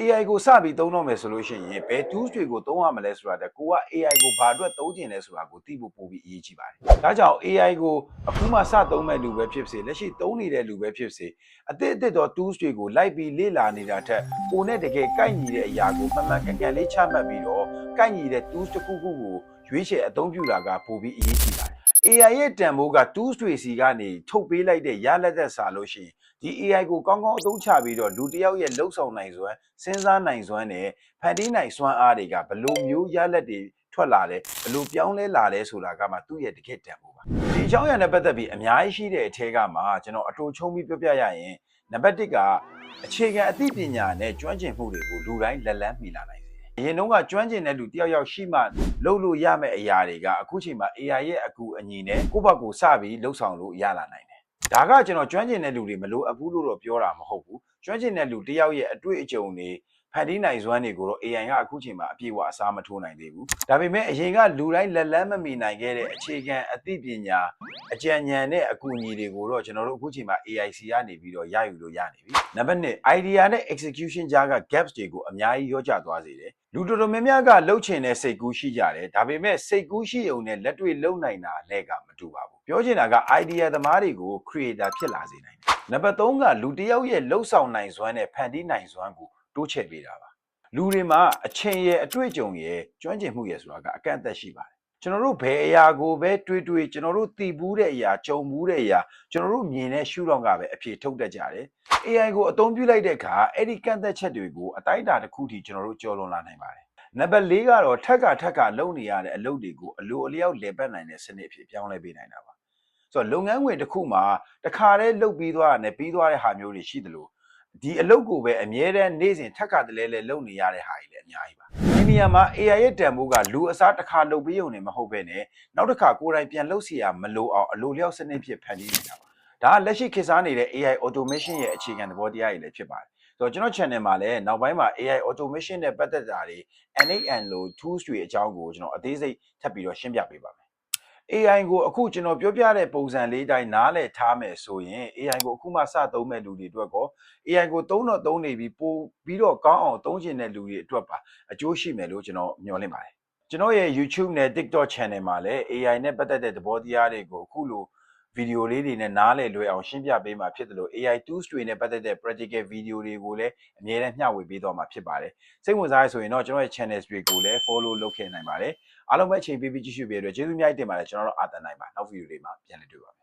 AI ကိုစပြီးသုံးတော့မယ်ဆိုလို့ရှိရင်ဘယ် tools တွေကိုသုံးရမလဲဆိုတာတက်ကိုက AI ကိုဘာအတွက်သုံးကျင်လဲဆိုတာကိုသိဖို့ပို့ပြီးအရေးကြီးပါတယ်။ဒါကြောင့် AI ကိုအခုမှစသုံးမဲ့လူပဲဖြစ်စေလက်ရှိသုံးနေတဲ့လူပဲဖြစ်စေအသစ်တော့ tools တွေကိုလိုက်ပြီးလေ့လာနေတာထက်ကိုနဲ့တကယ်ကိုက်ညီတဲ့အရာကိုမှန်မှန်ကန်ကန်လေးချမှတ်ပြီးတော့ကိုက်ညီတဲ့ tools တစ်ခုခုကိုရွေးချယ်အသုံးပြုတာကပိုပြီးအရေးကြီးပါတယ်။ AI ရဲ့တန်ဖိုးက tools တွေစီကနေထုတ်ပေးလိုက်တဲ့ရလက်သက်စာလို့ရှိရင်ဒီ AI ကိုကောင်းကောင်းအသုံးချပြီးတော့လူတစ်ယောက်ရဲ့လှုပ်ဆောင်နိုင်စွမ်းစဉ်းစားနိုင်စွမ်းနဲ့ဖန်တီးနိုင်စွမ်းအားတွေကဘယ်လိုမျိုးရလက်တွေထွက်လာတယ်ဘယ်လိုပြောင်းလဲလာလဲဆိုတာကမှသူ့ရဲ့တကယ်တန်ဖိုးပါဒီအကြောင်းအရာနဲ့ပတ်သက်ပြီးအများကြီးရှိတဲ့အထက်ကမှကျွန်တော်အတူချုံပြီးပြောပြရရင်နံပါတ်1ကအခြေခံအသိပညာနဲ့ကျွမ်းကျင်မှုတွေကိုလူတိုင်းလက်လန်းမီလာနိုင်စေတယ်အရင်တုန်းကကျွမ်းကျင်တဲ့လူတယောက်ယောက်ရှိမှလုပ်လို့ရမယ့်အရာတွေကအခုချိန်မှာ AI ရဲ့အကူအညီနဲ့ကိုယ့်ဘက်ကိုစပြီးလှုပ်ဆောင်လို့ရလာနိုင်တယ်ဒါကကျွန်တော်ကျွမ်းကျင်တဲ့လူတွေမလိုအပ်ဘူးလို့တော့ပြောတာမဟုတ်ဘူးကျွမ်းကျင်တဲ့လူတယောက်ရဲ့အတွေ့အကြုံတွေဖန်တီးနိုင်စွမ်းတွေကိုတော့ AI ကအခုချိန်မှာအပြည့်အဝအစားမထိုးနိုင်သေးဘူးဒါပေမဲ့အရင်ကလူတိုင်းလက်လန်းမမီနိုင်ခဲ့တဲ့အခြေခံအသိပညာအကြံဉာဏ်နဲ့အကူအညီတွေကိုတော့ကျွန်တော်တို့အခုချိန်မှာ AI စီကနေပြီးတော့ရယူလို့ရနေပြီနံပါတ်1 idea နဲ့ execution ကြားက gaps တွေကိုအများကြီးရောကျသွားစေတယ်လူတော်တော်များများကလှုပ်ချင်တဲ့စိတ်ကူးရှိကြတယ်ဒါပေမဲ့စိတ်ကူးရှိုံနဲ့လက်တွေ့လုပ်နိုင်တာလည်းကမတူပါဘူးပြောချင်တာက idea သမားတွေကို creator ဖြစ်လာစေနိုင်တယ်နံပါတ်3ကလူတစ်ယောက်ရဲ့လှုပ်ဆောင်နိုင်စွမ်းနဲ့ဖန်တီးနိုင်စွမ်းကိုတိုးချဲ့ပေးတာပါလူတွေမှာအချိန်ရဲ့အတွေ့အကြုံရဲ့ကျွမ်းကျင်မှုရဲ့ဆိုတာကအကန့်အသတ်ရှိပါတယ်ကျွန်တော်တို့ဘယ်အရာကိုပဲတွေးကျွန်တော်တို့သိဘူးတဲ့အရာကြုံဘူးတဲ့အရာကျွန်တော်တို့မြင်တဲ့ရှုထောင့်ကပဲအဖြေထုတ်တတ်ကြတယ် AI ကိုအသုံးပြုလိုက်တဲ့အခါအဲ့ဒီကန့်သက်ချက်တွေကိုအတိုင်းအတာတစ်ခုထိကျွန်တော်တို့ကျော်လွန်လာနိုင်ပါတယ်နံပါတ်4ကတော့ထက်ကလုပ်နေရတဲ့အလုပ်တွေကိုအလိုအလျောက်လည်ပတ်နိုင်တဲ့စနစ်အဖြစ်ပြောင်းလဲပေးနိုင်တာပါဆိုတော့လုပ်ငန်းဝင်တစ်ခုမှာတခါတည်းလုပ်ပြီးသွားတာနဲ့ပြီးသွားတဲ့ဟာမျိုးတွေရှိသလိုဒီအလုပ်ကိုပဲအမြဲတမ်းနေ့စဉ်ထက်ကတလဲလဲလုပ်နေရတဲ့ဟာကြီးလည်းအများကြီးပါဒီနေရာမှာ AI ရဲ့တန်ဖိုးကလူအစားတစ်ခါလုပ်ပြီးုံနဲ့မဟုတ်ဘဲနဲ့နောက်တစ်ခါကိုယ်တိုင်ပြန်လုပ်စီရမလိုအောင်အလိုလျောက်စနစ်ဖြစ်ဖန်တီးနေတာပါဒါကလက်ရှိခေတ်စားနေတဲ့ AI automation ရဲ့အခြေခံသဘောတရားတွေလည်းဖြစ်ပါတယ်ဆိုတော့ကျွန်တော် channel မှာလည်းနောက်ပိုင်းမှာ AI automation နဲ့ပတ်သက်တာတွေ N8N လို့ tools တွေအကြောင်းကိုကျွန်တော်အသေးစိတ်ထပ်ပြီးတော့ရှင်းပြပေးပါမယ် AI ကိုအခုကျွန်တော်ပြောပြတဲ့ပုံစံလေးတိုင်းနားလည်ထားမယ်ဆိုရင် AI ကိုအခုမှစသုံးမဲ့လူတွေအတွက်ကော AI ကိုသုံးနေပြီးပို့ပြီးတော့ကောင်းအောင်သုံးကျင်တဲ့လူတွေအတွက်ပါအကျိုးရှိမယ်လို့ကျွန်တော်မျှော်လင့်ပါတယ်ကျွန်တော်ရဲ့ YouTube နဲ့ TikTok channel မှာလည်း AI နဲ့ပတ်သက်တဲ့သဘောတရားတွေကိုအခုလိုဗီဒီယိုလေးတွေနဲ့နားလည်လွယ်အောင်ရှင်းပြပေးမှာဖြစ်တယ်လို့ AI tools တွေနဲ့ပတ်သက်တဲ့ practical video တွေကိုလည်းအမြဲတမ်းမျှဝေပေးသွားမှာဖြစ်ပါတယ်စိတ်ဝင်စားရဆိုရင်တော့ကျွန်တော်ရဲ့ channel တွေကိုလည်း follow လုပ်ခဲ့နိုင်ပါတယ်အားလုံးပဲအချိန်ပေးပြီးကြည့်ရှုပေးရတဲ့အတွက်ကျေးဇူးအများကြီးတင်ပါတယ်ကျွန်တော်တို့အာသန်နိုင်ပါနောက်ဗီဒီယိုလေးမှာပြန်လည်တွေ့ပါမယ်